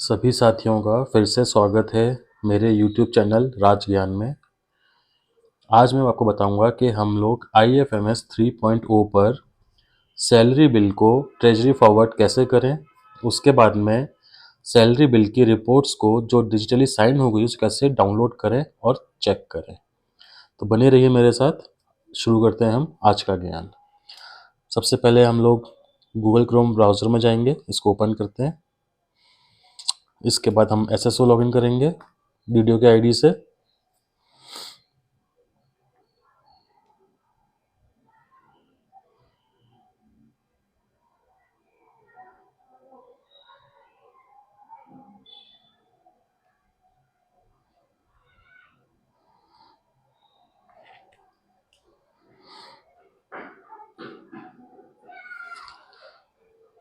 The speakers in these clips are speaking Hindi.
सभी साथियों का फिर से स्वागत है मेरे YouTube चैनल राज ज्ञान में। आज मैं आपको बताऊंगा कि हम लोग IFMS 3.0 पर सैलरी बिल को ट्रेजरी फॉरवर्ड कैसे करें। उसके बाद में सैलरी बिल की रिपोर्ट्स को जो डिजिटली साइन हो गई उसे कैसे डाउनलोड करें और चेक करें। तो बने रहिए मेरे साथ। शुरू करते हैं हम आज का ज्ञान। सबसे पहले हम लोग गूगल क्रोम ब्राउज़र में जाएंगे, इसको ओपन करते हैं। इसके बाद हम SSO लॉगिन करेंगे वीडियो के आईडी से।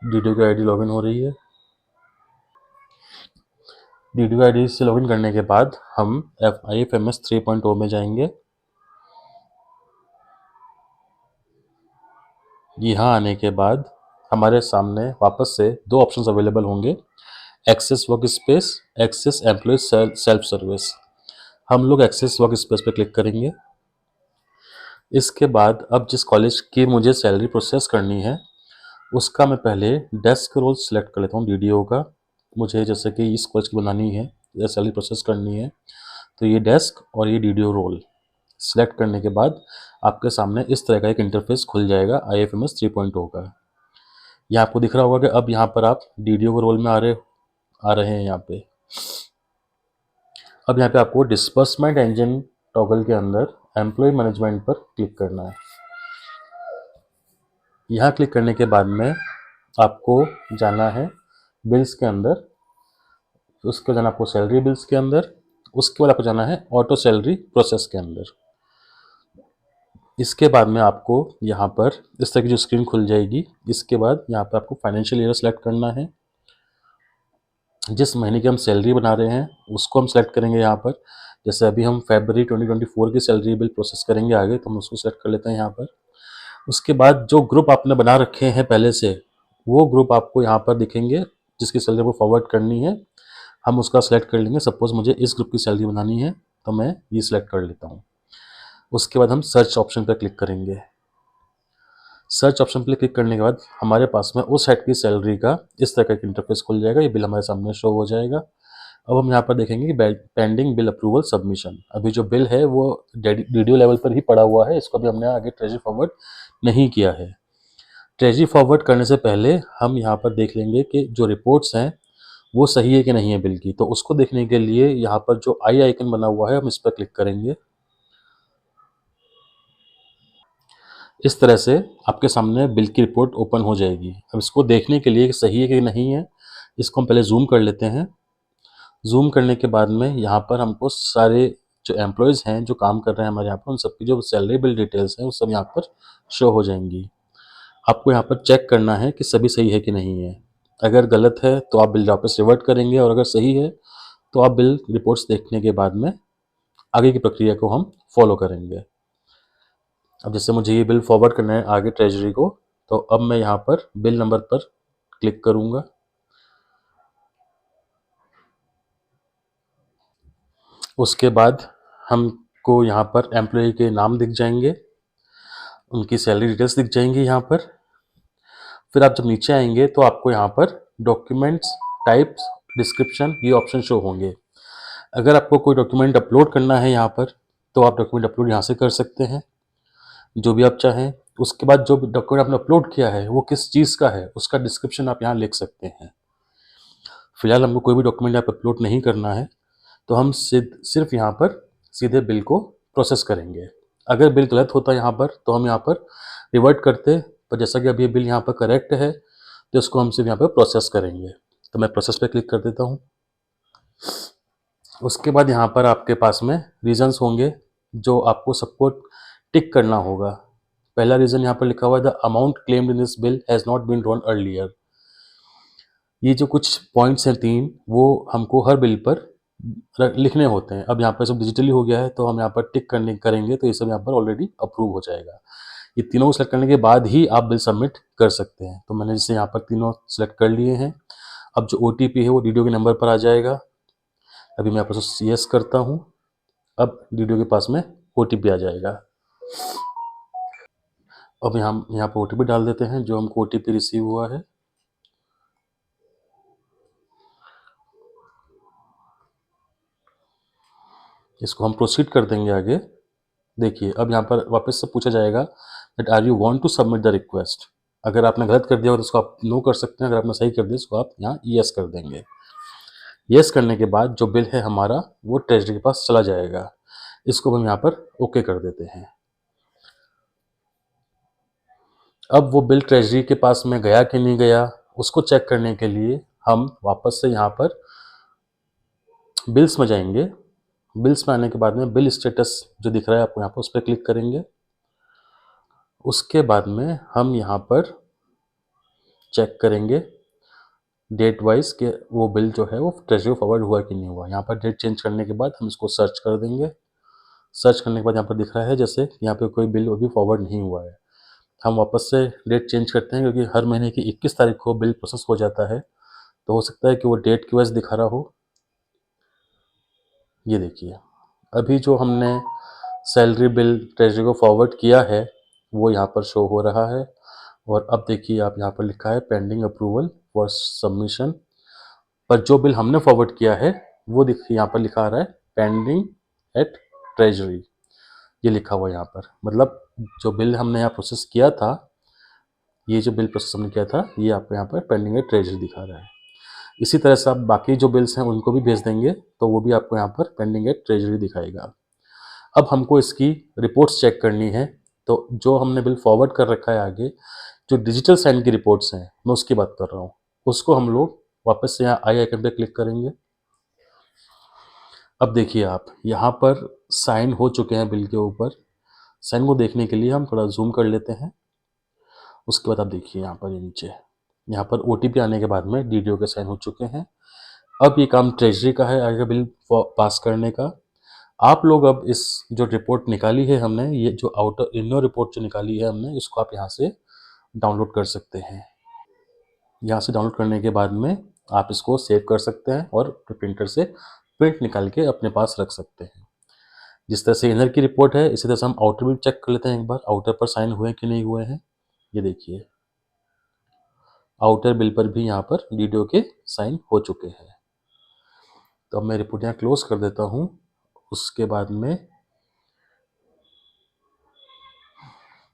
वीडियो की आईडी लॉगिन हो रही है। वीडियो आईडी से लॉगिन करने के बाद हम IFMS 3.0 में जाएंगे। यहाँ आने के बाद हमारे सामने वापस से दो ऑप्शंस अवेलेबल होंगे, access work space, access employ self service. हम लोग एक्सेस वर्क स्पेस पे क्लिक करेंगे। इसके बाद अब जिस कॉलेज की मुझे सैलरी प्रोसेस करनी है उसका मैं पहले डेस्क रोल सेलेक्ट कर लेता हूँ DDO का। मुझे जैसे कि इस कॉलेज की बनानी है या सैलरी प्रोसेस करनी है तो ये डेस्क और ये DDO रोल सेलेक्ट करने के बाद आपके सामने इस तरह का एक इंटरफेस खुल जाएगा IFMS 3.0 का। ये आपको दिख रहा होगा कि अब यहाँ पर आप DDO के रोल में आ रहे हैं यहाँ पे। अब यहाँ पे आपको डिस्बर्समेंट इंजन टॉगल के अंदर एम्प्लॉय मैनेजमेंट पर क्लिक करना है। यहाँ क्लिक करने के बाद में आपको जाना है बिल्स के अंदर, उसके जाना आपको सैलरी बिल्स के अंदर, उसके बाद आपको जाना है ऑटो सैलरी प्रोसेस के अंदर। इसके बाद में आपको यहाँ पर इस तरह की जो स्क्रीन खुल जाएगी। इसके बाद यहाँ पर आपको फाइनेंशियल ईयर सेलेक्ट करना है। जिस महीने की हम सैलरी बना रहे हैं उसको हम सेलेक्ट करेंगे यहाँ पर। जैसे अभी हम फरवरी 2024 की सैलरी बिल प्रोसेस करेंगे आगे, तो हम उसको सेलेक्ट कर लेते हैं यहाँ पर। उसके बाद जो ग्रुप आपने बना रखे हैं पहले से, वो ग्रुप आपको यहाँ पर दिखेंगे जिसकी सैलरी को फॉरवर्ड करनी है। हम उसका सेलेक्ट कर लेंगे। सपोज मुझे इस ग्रुप की सैलरी बनानी है तो मैं ये सिलेक्ट कर लेता हूँ। उसके बाद हम सर्च ऑप्शन पर क्लिक करेंगे। सर्च ऑप्शन पर क्लिक करने के बाद हमारे पास में उस हेड की सैलरी का इस तरह का एक इंटरफेस खुल जाएगा। ये बिल हमारे सामने शो हो जाएगा। अब हम यहाँ पर देखेंगे कि पेंडिंग बिल अप्रूवल सबमिशन। अभी जो बिल है वो DDO लेवल पर ही पड़ा हुआ है, इसको भी हमने आगे ट्रेजरी फॉरवर्ड नहीं किया है। ट्रेजरी फॉरवर्ड करने से पहले हम यहाँ पर देख लेंगे कि जो रिपोर्ट्स हैं वो सही है कि नहीं है बिल की। तो उसको देखने के लिए यहाँ पर जो आई आइकन बना हुआ है हम इस पर क्लिक करेंगे। इस तरह से आपके सामने बिल की रिपोर्ट ओपन हो जाएगी। अब इसको देखने के लिए सही है कि नहीं है, इसको हम पहले जूम कर लेते हैं। जूम करने के बाद में यहाँ पर हमको सारे जो एम्प्लॉयज़ हैं जो काम कर रहे हैं हमारे यहाँ पर, उन सबकी जो सैलरी बिल डिटेल्स हैं वो सब यहाँ पर शो हो जाएंगी। आपको यहाँ पर चेक करना है कि सभी सही है कि नहीं है। अगर गलत है तो आप बिल वापस रिवर्ट करेंगे, और अगर सही है तो आप बिल रिपोर्ट्स देखने के बाद में आगे की प्रक्रिया को हम फॉलो करेंगे। अब जैसे मुझे ये बिल फॉरवर्ड करना है आगे ट्रेजरी को, तो अब मैं यहाँ पर बिल नंबर पर क्लिक करूँगा। उसके बाद हमको यहाँ पर एम्प्लॉय के नाम दिख जाएंगे, उनकी सैलरी डिटेल्स दिख जाएंगी यहाँ पर। फिर आप जब नीचे आएंगे तो आपको यहाँ पर डॉक्यूमेंट्स, टाइप्स, डिस्क्रिप्शन, ये ऑप्शन शो होंगे। अगर आपको कोई डॉक्यूमेंट अपलोड करना है यहाँ पर तो आप डॉक्यूमेंट अपलोड यहाँ से कर सकते हैं, जो भी आप चाहें। उसके बाद जो डॉक्यूमेंट आपने अपलोड किया है वो किस चीज़ का है उसका डिस्क्रिप्शन आप यहाँ लिख सकते हैं। फिलहाल हमको कोई भी डॉक्यूमेंट यहाँ पर अपलोड नहीं करना है, तो हम सिर्फ यहाँ पर सीधे बिल को प्रोसेस करेंगे। अगर बिल गलत होता यहाँ पर तो हम यहाँ पर रिवर्ट करते, पर जैसा कि अभी ये बिल यहाँ पर करेक्ट है तो इसको हम सिर्फ यहाँ पर प्रोसेस करेंगे। तो मैं प्रोसेस पे क्लिक कर देता हूँ। उसके बाद यहाँ पर आपके पास में रीजंस होंगे जो आपको सबको टिक करना होगा। पहला रीज़न यहाँ पर लिखा हुआ है, the amount claimed in this bill has not been drawn earlier. ये जो कुछ पॉइंट्स हैं 3, वो हमको हर बिल पर लिखने होते हैं। अब यहाँ पर सब डिजिटली हो गया है तो हम यहाँ पर टिक करेंगे तो ये सब यहाँ पर ऑलरेडी अप्रूव हो जाएगा। ये तीनों को सेलेक्ट करने के बाद ही आप बिल सबमिट कर सकते हैं। तो मैंने जैसे यहाँ पर तीनों सेलेक्ट कर लिए हैं। अब जो ओटीपी है वो डीडीओ के नंबर पर आ जाएगा। अभी मैं प्रोसेस यस करता हूँ। अब डीडीओ के पास में ओटीपी आ जाएगा। अब यहाँ पर ओटीपी डाल देते हैं जो हमको ओटीपी रिसीव हुआ है। इसको हम प्रोसीड कर देंगे आगे। देखिए अब यहाँ पर वापस से पूछा जाएगा that are you want to submit the request. अगर आपने गलत कर दिया हो तो उसको आप नो कर सकते हैं, अगर आपने सही कर दिया उसको आप यहाँ यस कर देंगे। यस करने के बाद जो बिल है हमारा वो ट्रेजरी के पास चला जाएगा। इसको हम यहाँ पर ओके कर देते हैं। अब वो बिल ट्रेजरी के पास में गया कि नहीं गया उसको चेक करने के लिए हम वापस से यहाँ पर बिल्स में जाएंगे। बिल्स में आने के बाद में बिल स्टेटस जो दिख रहा है आपको यहाँ पर उस पर क्लिक करेंगे। उसके बाद में हम यहाँ पर चेक करेंगे डेट वाइज कि वो बिल जो है वो ट्रेजरी फॉरवर्ड हुआ कि नहीं हुआ। यहाँ पर डेट चेंज करने के बाद हम इसको सर्च कर देंगे। सर्च करने के बाद यहाँ पर दिख रहा है जैसे यहाँ पे कोई बिल अभी फॉरवर्ड नहीं हुआ है। हम वापस से डेट चेंज करते हैं क्योंकि हर महीने की 21 तारीख को बिल प्रोसेस हो जाता है, तो हो सकता है कि वो डेट की वजह से दिखा रहा हो। ये देखिए अभी जो हमने सैलरी बिल ट्रेजरी को फॉरवर्ड किया है वो यहाँ पर शो हो रहा है। और अब देखिए आप यहाँ पर लिखा है पेंडिंग अप्रूवल फॉर सबमिशन, पर जो बिल हमने फॉरवर्ड किया है वो देखिए यहाँ पर लिखा आ रहा है पेंडिंग एट ट्रेजरी। ये लिखा हुआ है यहाँ पर, मतलब जो बिल हमने यहाँ प्रोसेस किया था, ये जो बिल प्रोसेस हमने किया था ये आपको यहाँ पर पेंडिंग एट ट्रेजरी दिखा रहा है। इसी तरह से आप बाकी जो बिल्स हैं उनको भी भेज देंगे तो वो भी आपको यहाँ पर पेंडिंग एट ट्रेजरी दिखाएगा। अब हमको इसकी रिपोर्ट्स चेक करनी है, तो जो हमने बिल फॉरवर्ड कर रखा है आगे, जो डिजिटल साइन की रिपोर्ट्स हैं मैं उसकी बात कर रहा हूँ, उसको हम लोग वापस से यहाँ आई आइकन पे क्लिक करेंगे। अब देखिए आप यहाँ पर साइन हो चुके हैं बिल के ऊपर। साइन को देखने के लिए हम थोड़ा जूम कर लेते हैं। उसके बाद आप देखिए यहाँ पर ये नीचे यहाँ पर ओटीपी आने के बाद में डीडीओ के साइन हो चुके हैं। अब ये काम ट्रेजरी का है आगे बिल पास करने का। आप लोग अब इस जो रिपोर्ट निकाली है हमने, ये जो आउटर इनर रिपोर्ट जो निकाली है हमने, इसको आप यहाँ से डाउनलोड कर सकते हैं। यहाँ से डाउनलोड करने के बाद में आप इसको सेव कर सकते हैं और प्रिंटर से प्रिंट निकाल के अपने पास रख सकते हैं। जिस तरह से इनर की रिपोर्ट है इसी तरह से हम आउटर भी चेक कर लेते हैं एक बार, आउटर पर साइन हुए कि नहीं हुए हैं। ये देखिए आउटर बिल पर भी यहाँ पर डीडीओ के साइन हो चुके हैं। तो अब मैं रिपोर्ट यहाँ क्लोज कर देता हूँ। उसके बाद में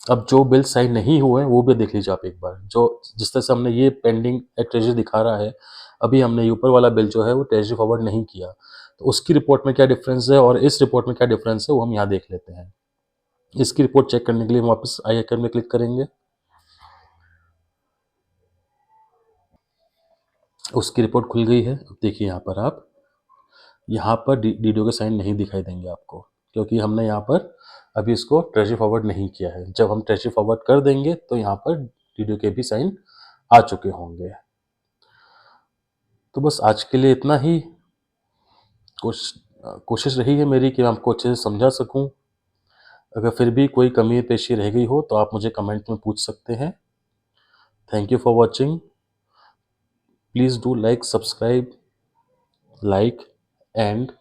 अब जो बिल साइन नहीं हुए हैं वो भी देख लीजिए आप एक बार। जो जिस तरह से हमने ये पेंडिंग एट ट्रेजरी दिखा रहा है, अभी हमने ये ऊपर वाला बिल जो है वो ट्रेजरी फॉरवर्ड नहीं किया, तो उसकी रिपोर्ट में क्या डिफरेंस है और इस रिपोर्ट में क्या डिफरेंस है वो हम यहाँ देख लेते हैं। इसकी रिपोर्ट चेक करने के लिए हम वापस आई आइकन में क्लिक करेंगे। उसकी रिपोर्ट खुल गई है। अब देखिए यहाँ पर आप यहाँ पर डीडीओ के साइन नहीं दिखाई देंगे आपको, क्योंकि हमने यहाँ पर अभी इसको ट्रेजरी फॉरवर्ड नहीं किया है। जब हम ट्रेजरी फॉरवर्ड कर देंगे तो यहाँ पर डीडीओ के भी साइन आ चुके होंगे। तो बस आज के लिए इतना ही। कोशिश रही है मेरी कि मैं आपको अच्छे से समझा सकूं। अगर फिर भी कोई कमी पेशी रह गई हो तो आप मुझे कमेंट में पूछ सकते हैं। Thank you for watching. Please do like, subscribe, like and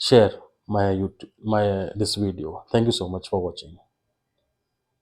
share my this video. Thank you so much for watching.